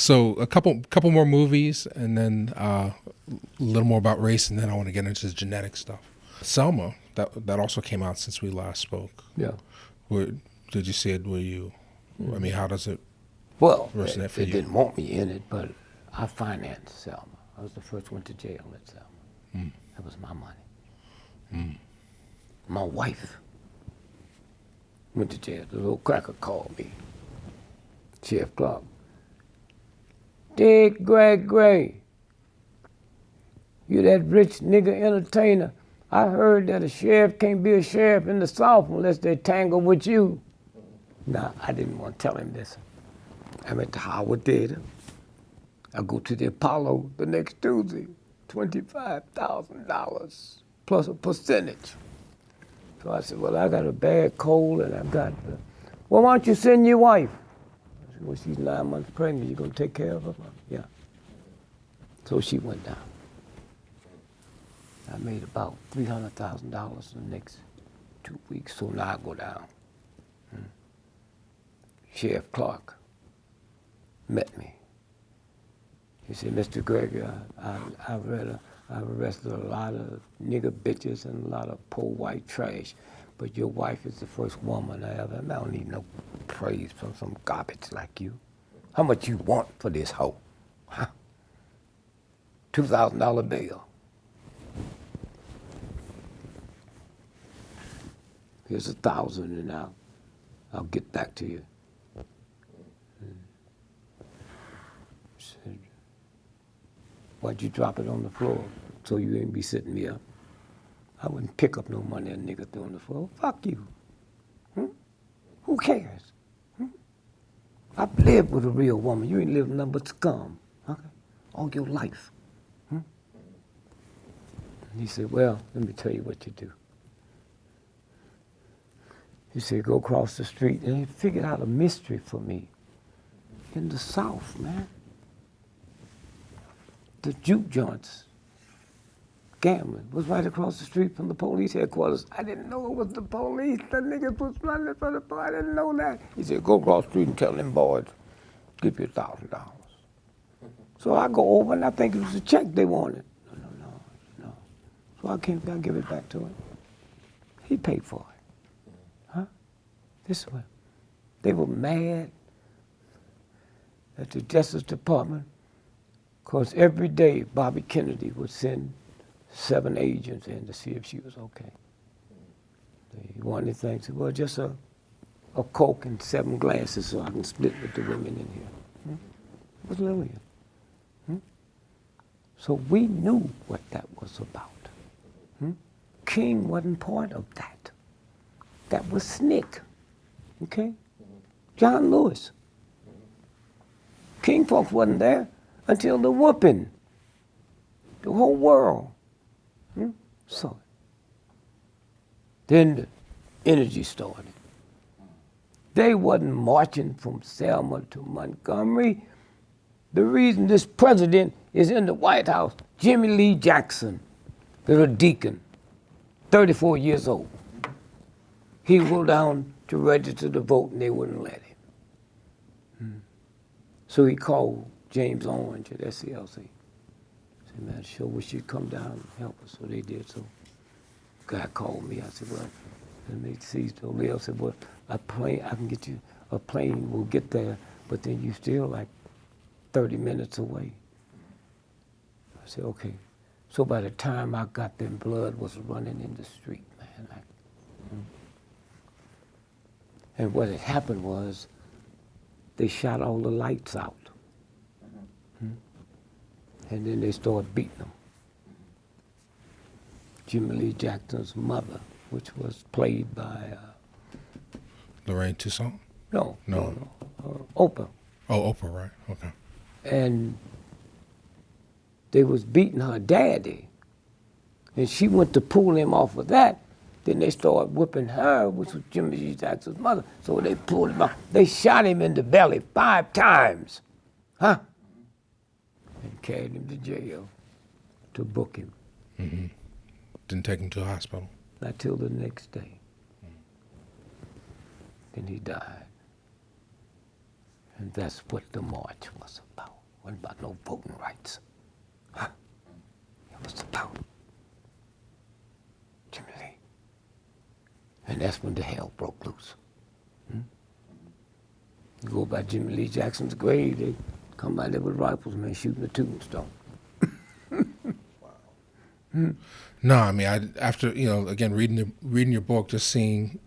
So a couple more movies, and then a little more about race, and then I want to get into the genetic stuff. Selma, that also came out since we last spoke. Yeah. Did you see it? Were you? I mean, how does it? Well, resonate for they you? didn't want me in it, but I financed Selma. I was the first one to jail at Selma. That was my money. My wife went to jail. The little cracker called me, Sheriff Clark. Dick Gregory, you that rich nigga entertainer. I heard that a sheriff can't be a sheriff in the South unless they tangle with you. Nah, I didn't want to tell him this. I'm at the Howard Theater. I go to the Apollo the next Tuesday, $25,000 plus a percentage. So I said, well, I got a bad cold and I've got, well, why don't you send your wife? I said, well, she's 9 months pregnant. You gonna take care of her? Yeah. So she went down. I made about $300,000 in the next 2 weeks, so now I go down. Sheriff Clark met me. He said, Mr. Gregory, I've arrested a lot of nigger bitches and a lot of poor white trash, but your wife is the first woman I ever, I don't need no praise from some garbage like you. How much you want for this hoe? Huh? $2,000 bill. Here's 1,000 and I'll get back to you. Said, why'd you drop it on the floor so you ain't be sitting me up? I wouldn't pick up no money a nigga threw on the floor. Fuck you. Who cares? I've lived with a real woman. You ain't lived nothing but scum. Okay? All your life. And he said, well, let me tell you what you do. He said, go across the street. And he figured out a mystery for me. In the South, man. The juke joints, gambling, was right across the street from the police headquarters. I didn't know it was the police. The niggas was running for the police. I didn't know that. He said, go across the street and tell them boys, give you $1,000. So I go over and I think it was a check they wanted. No. So I came back, give it back to him. He paid for it. This way. They were mad at the Justice Department because every day Bobby Kennedy would send 7 agents in to see if she was okay. He wanted anything, said, well, just a Coke and 7 glasses so I can split with the women in here. It was Lillian. So we knew what that was about. King wasn't part of that. That was Snick. Okay? John Lewis. King folks wasn't there until the whooping. The whole world saw it. Then the energy started. They wasn't marching from Selma to Montgomery. The reason this president is in the White House, Jimmy Lee Jackson, little deacon, 34 years old. He go down to register to vote and they wouldn't let him. So he called James Orange at SCLC. Said, man, sure wish you'd come down and help us. So they did. So the guy called me. I said, well, let me see. So Leo said, well, I can get you a plane. We'll get there, but then you still like 30 minutes away. I said, okay. So by the time I got there, blood was running in the street, man. And what had happened was they shot all the lights out. And then they started beating them. Jimmy Lee Jackson's mother, which was played by... Lorraine Toussaint? No. Oprah. Oh, Oprah, right, okay. And they was beating her daddy. And she went to pull him off of that. Then they started whipping her, which was Jimmy Lee Jackson's mother. So they pulled him out. They shot him in the belly 5 times. And carried him to jail to book him. Didn't take him to the hospital? Not till the next day. Then he died. And that's what the march was about. Wasn't about no voting rights. Huh? It was about Jimmy Lee. And that's when the hell broke loose. You go by Jimmy Lee Jackson's grave, they come by there with rifles, man, shooting the tombstone. No, I mean, after again reading your book, just seeing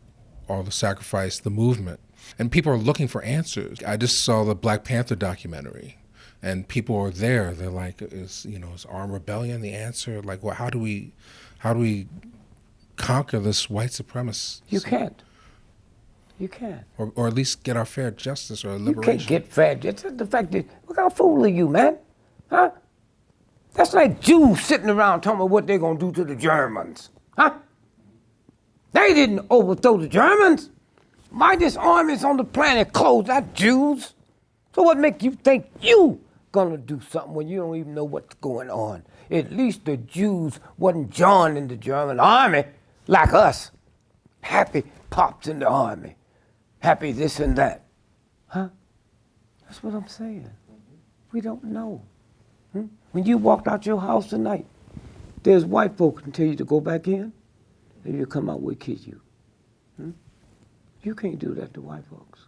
all the sacrifice, the movement, and people are looking for answers. I just saw the Black Panther documentary, and people are there. They're like, is armed rebellion the answer? Like, well, how do we conquer this white supremacy? You can't. You can't. Or at least get our fair justice or You liberation. can't get fair justice. The fact that, look how fool are you, man? Huh? That's like Jews sitting around talking about what they're going to do to the Germans. Huh? They didn't overthrow the Germans. Mightiest armies on the planet closed, not Jews. So what makes you think you gonna do something when you don't even know what's going on? At least the Jews wasn't joining the German army like us. Happy pops in the army. Happy this and that. Huh? That's what I'm saying. We don't know. When you walked out your house tonight, there's white folks can tell you to go back in, and you come out, we'll kill you. You can't do that to white folks.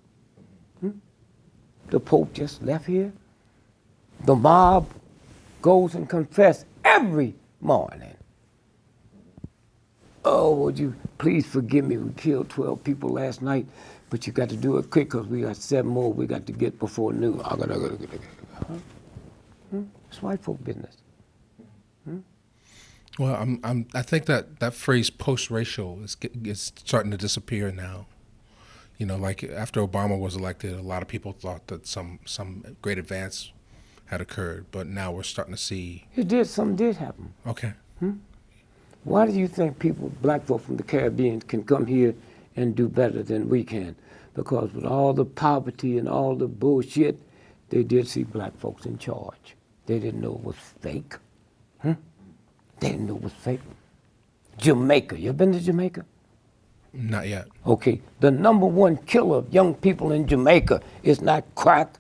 The Pope just left here. The mob goes and confess every morning. Oh, would you please forgive me? We killed 12 people last night, but you got to do it quick because we got 7 more we got to get before noon. Huh? It's white folk business. Well, I think that phrase post-racial is starting to disappear now. Like after Obama was elected, a lot of people thought that some great advance had occurred, but now we're starting to see. Something did happen. Okay. Why do you think black folk from the Caribbean can come here and do better than we can? Because with all the poverty and all the bullshit, they did see black folks in charge. They didn't know it was fake. They didn't know it was fake. Jamaica, you ever been to Jamaica? Not yet. Okay, the #1 killer of young people in Jamaica is not crack,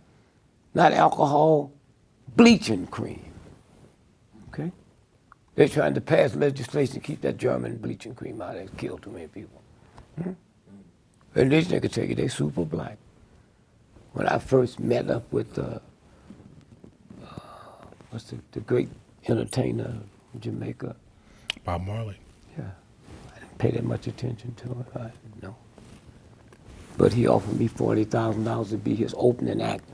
not alcohol, bleaching cream. Okay? They're trying to pass legislation to keep that German bleaching cream out. It's killed too many people. And these niggas tell you they super black. When I first met up with what's the great entertainer in Jamaica? Bob Marley. Yeah. I didn't pay that much attention to him. I didn't know. But he offered me $40,000 to be his opening act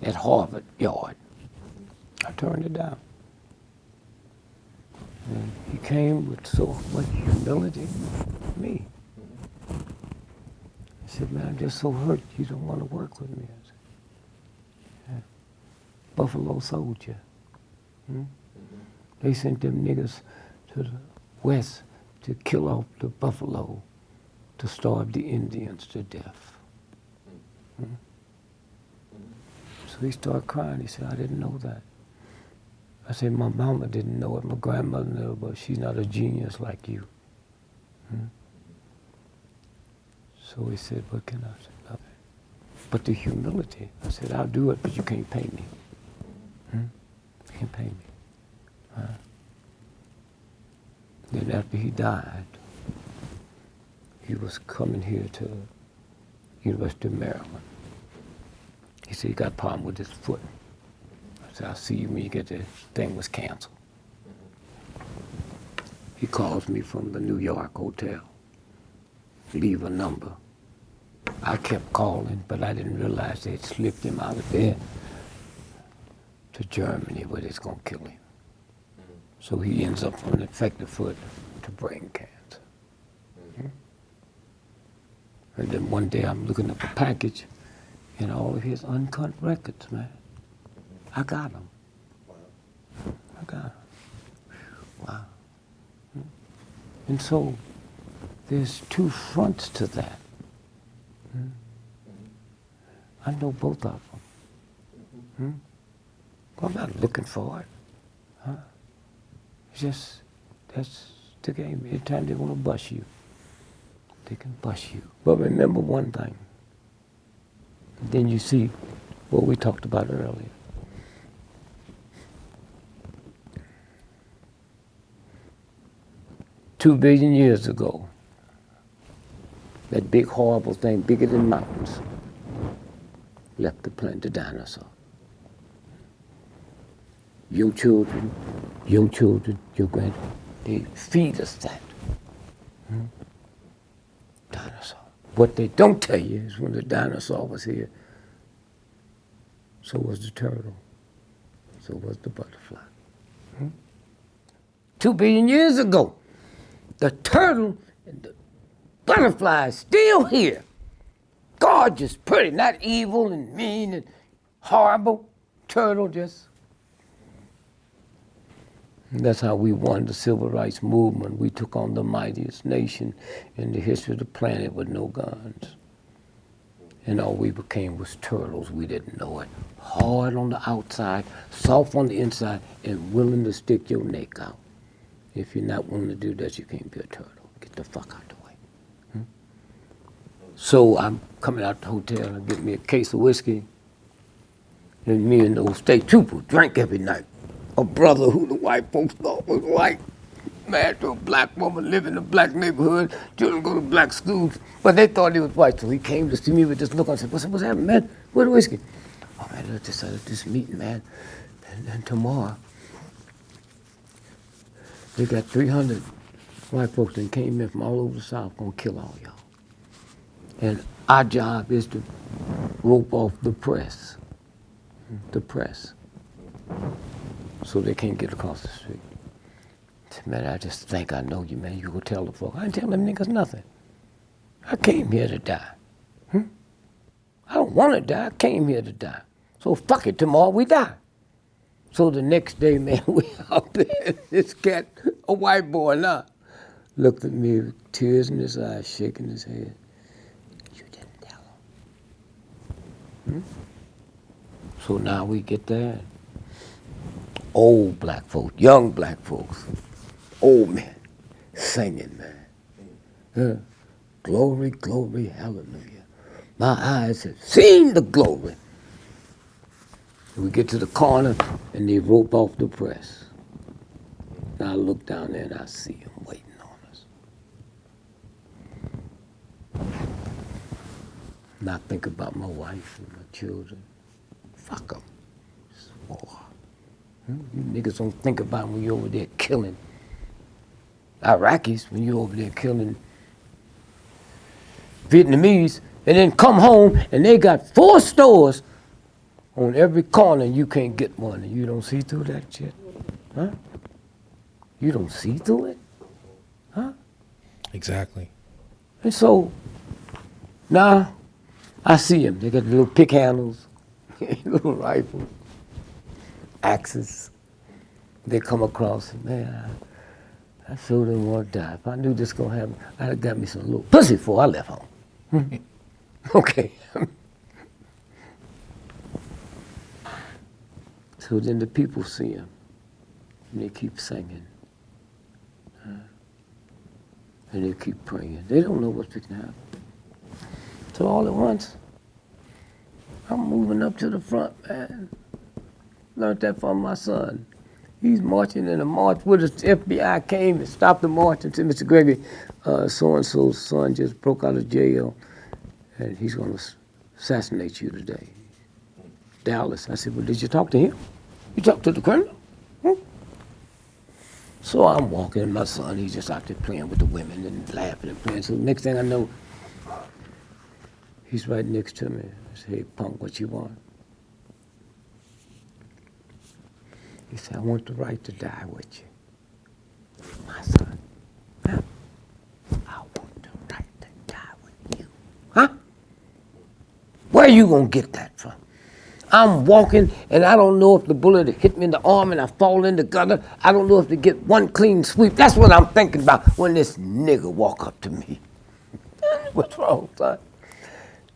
at Harvard Yard. I turned it down. And he came with so much humility to me. I said, man, I'm just so hurt you don't want to work with me. I said, yeah. Buffalo Soldier. They sent them niggas to the west to kill off the buffalo, to starve the Indians to death. So he started crying. He said, I didn't know that. I said, my mama didn't know it, my grandmother knew it, but she's not a genius like you. So he said, what can I say? Nothing. But the humility, I said, I'll do it, but you can't pay me. You can't pay me. Then after he died, he was coming here to University of Maryland. He said he got a problem with his foot. I said, I'll see you when you get there. Thing was canceled. He calls me from the New York hotel. Leave a number. I kept calling, but I didn't realize they'd slipped him out of there to Germany where they're gonna kill him. So he ends up from an infected foot to brain cancer. And then one day I'm looking up a package and all of his uncut records, man. I got them. I got them. Wow. And so there's 2 fronts to that. I know both of them. I'm not looking for it. It's just, that's the game. Anytime they want to bust you, they can bust you. But remember one thing. Then you see what we talked about earlier. 2 billion years ago, that big horrible thing, bigger than mountains, left the planet, the dinosaur. Your children, your grand, they feed us that. Dinosaur. What they don't tell you is when the dinosaur was here, so was the turtle, so was the butterfly. 2 billion years ago, the turtle and the butterfly is still here. Gorgeous, pretty, not evil and mean and horrible. Turtle just. And that's how we won the civil rights movement. We took on the mightiest nation in the history of the planet with no guns. And all we became was turtles. We didn't know it. Hard on the outside, soft on the inside, and willing to stick your neck out. If you're not willing to do that, you can't be a turtle. Get the fuck out the way. So I'm coming out the hotel and get me a case of whiskey. And me and those state troopers drank every night. A brother who the white folks thought was white, married to a black woman, live in a black neighborhood, children go to black schools, but they thought he was white. So he came to see me with this look on and said, what's happening, man? Where's the whiskey? Oh, man, I decided this meeting, man. And tomorrow, they got 300 white folks that came in from all over the South, gonna kill all y'all. And our job is to rope off the press, so they can't get across the street. I said, man, I just think I know you, man. You go tell the folk. I didn't tell them niggas nothing. I came here to die. I don't want to die. I came here to die. So fuck it, tomorrow we die. So the next day, man, we out there. This cat, a white boy now, looked at me with tears in his eyes, shaking his head. You didn't tell him. So now we get there. Old black folks, young black folks, old men, singing, man. Glory, glory, hallelujah. My eyes have seen the glory. We get to the corner and they rope off the press. And I look down there and I see them waiting on us. And I think about my wife and my children. Fuck them. It's war. You niggas don't think about when you're over there killing Iraqis, when you're over there killing Vietnamese, and then come home and they got 4 stores on every corner and you can't get one and you don't see through that shit. Huh? You don't see through it? Huh? Exactly. And so now I see them. They got little pick handles, little rifles, axes. They come across, man, I sure didn't want to die. If I knew this gonna happen, I'd have got me some little pussy before I left home. Okay. So then the people see him, and they keep singing. And they keep praying. They don't know what's going to happen. So all at once, I'm moving up to the front, man. Learned that from my son. He's marching in a march with us. The FBI came and stopped the march and said, Mr. Gregory, so-and-so's son just broke out of jail, and he's going to assassinate you today. Dallas. I said, well, did you talk to him? You talked to the criminal? So I'm walking, and my son, he's just out there playing with the women and laughing and playing. So the next thing I know, he's right next to me. I said, hey, punk, what you want? He said, I want the right to die with you. My son, huh? I want the right to die with you. Huh? Where you gonna get that from? I'm walking, and I don't know if the bullet hit me in the arm and I fall in the gutter. I don't know if to get one clean sweep. That's what I'm thinking about when this nigga walk up to me. What's wrong, son?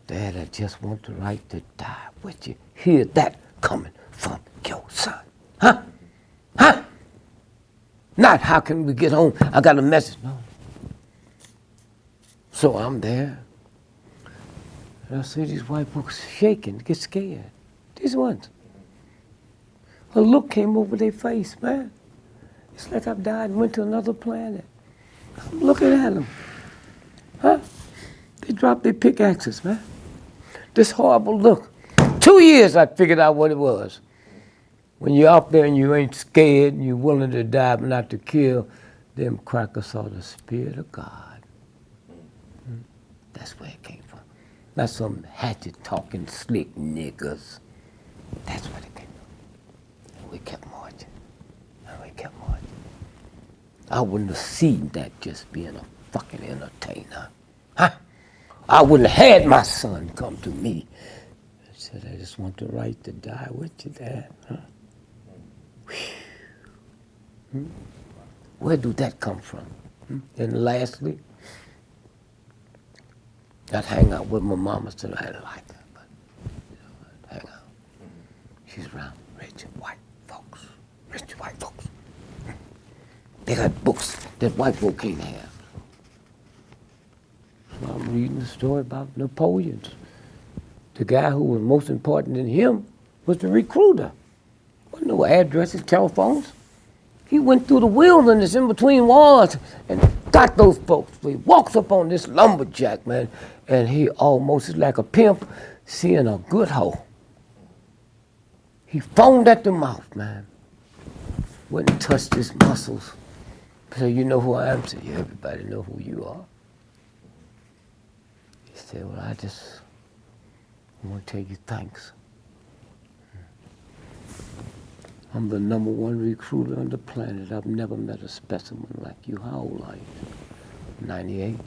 Dad, I just want the right to die with you. Hear that coming from your son. Huh? Huh? Not how can we get home? I got a message. No. So I'm there. And I see these white folks shaking, get scared. These ones. A look came over their face, man. It's like I've died and went to another planet. I'm looking at them. Huh? They dropped their pickaxes, man. This horrible look. 2 years I figured out what it was. When you're out there and you ain't scared and you're willing to die but not to kill, them crackers saw the Spirit of God. That's where it came from. Not some hatchet-talking slick niggas. That's where it came from. And we kept marching. And we kept marching. I wouldn't have seen that just being a fucking entertainer. Huh? I wouldn't have had my son come to me and said, I just want the right to die with you, Dad. Huh? Where do that come from? And lastly, I'd hang out with my mama. Said I didn't like her, but I'd hang out. She's around rich white folks. Rich white folks. They got books that white folk can't have. So I'm reading the story about Napoleon. The guy who was most important than him was the recruiter. Wasn't no addresses, telephones. He went through the wilderness in between wars and got those folks. So he walks up on this lumberjack, man, and he almost is like a pimp seeing a good hoe. He foamed at the mouth, man. Went and touched his muscles. So you know who I am? So yeah, everybody know who you are. He said, well, I just want to tell you thanks. I'm the #1 recruiter on the planet. I've never met a specimen like you. How old are you? 98.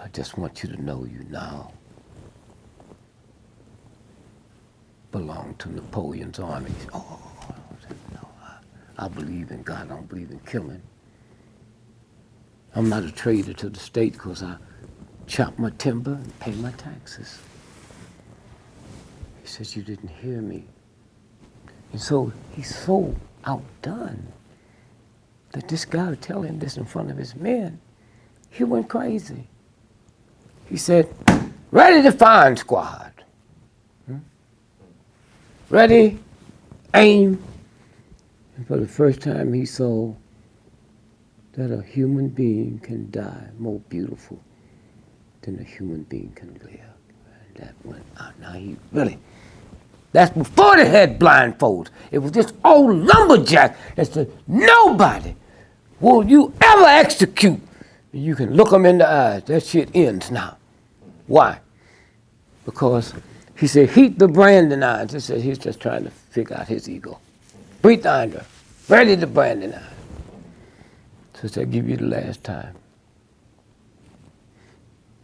I just want you to know you now belong to Napoleon's army. Oh, no, I believe in God. I don't believe in killing. I'm not a traitor to the state because I chop my timber and pay my taxes. He says, you didn't hear me. And so he's so outdone that this guy would tell him this in front of his men. He went crazy. He said, ready to find squad. Ready, aim. And for the first time he saw that a human being can die more beautiful than a human being can live. And that went out. Now he really, that's before they had blindfolds. It was this old lumberjack that said, nobody will you ever execute. You can look them in the eyes. That shit ends now. Why? Because he said, heat the branding irons. He said he's just trying to figure out his ego. Breathe the iron, ready the branding iron. So he said, I'll give you the last time.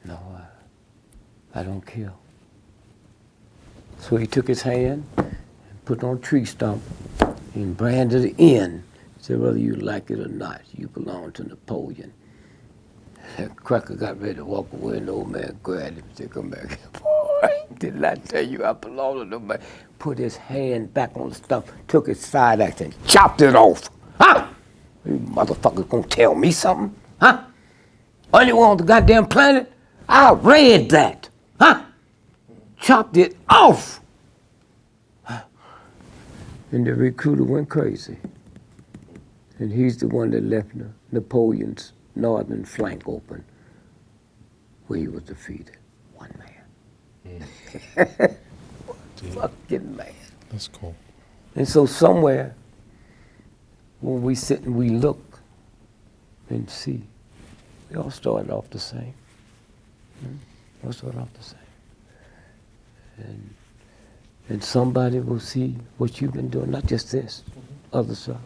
No, I don't kill. So he took his hand and put it on a tree stump and branded the end. He said, whether you like it or not, you belong to Napoleon. That cracker got ready to walk away, and the old man grabbed him and said, come back here. Boy, did I tell you I belong to Napoleon? Put his hand back on the stump, took his side axe and chopped it off. Huh? You motherfuckers gonna tell me something? Huh? Only one on the goddamn planet? I read that. Huh? Chopped it off. And the recruiter went crazy. And he's the one that left Napoleon's northern flank open, where he was defeated. One man. Fucking man. That's cool. And so somewhere, when we sit and we look and see, we all started off the same. We all started off the same. And somebody will see what you've been doing, not just this, other stuff.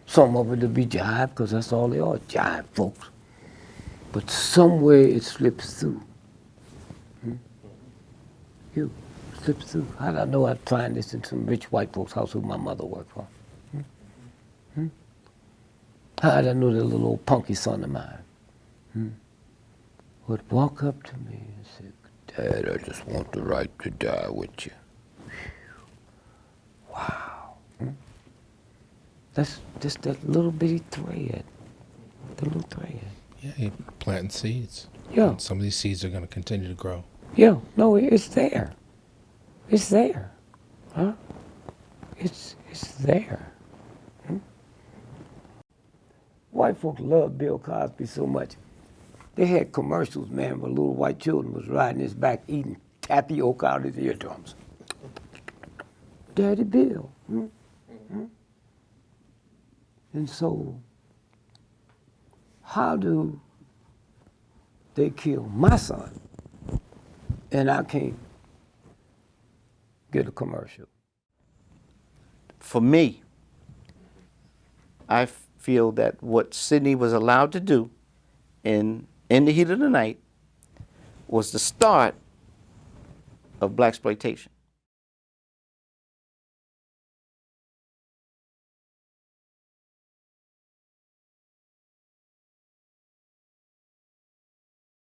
Some of it will be jive, because that's all they are, jive folks. But somewhere it slips through. You slips through. How did I know I'd find this in some rich white folks' house who my mother worked for? How did I know that little old punky son of mine would walk up to me and say, Dad, I just want the right to die with you. Wow. That's just that little bitty thread. The little thread. Yeah, you're planting seeds. Yeah. And some of these seeds are going to continue to grow. Yeah, no, it's there. It's there. Huh? It's there. White folks loved Bill Cosby so much. They had commercials, man, where little white children was riding his back eating tapioca out of his eardrums. Daddy Bill. And so, how do they kill my son and I can't get a commercial? For me, I feel that what Sidney was allowed to do in the Heat of the Night was the start of blaxploitation.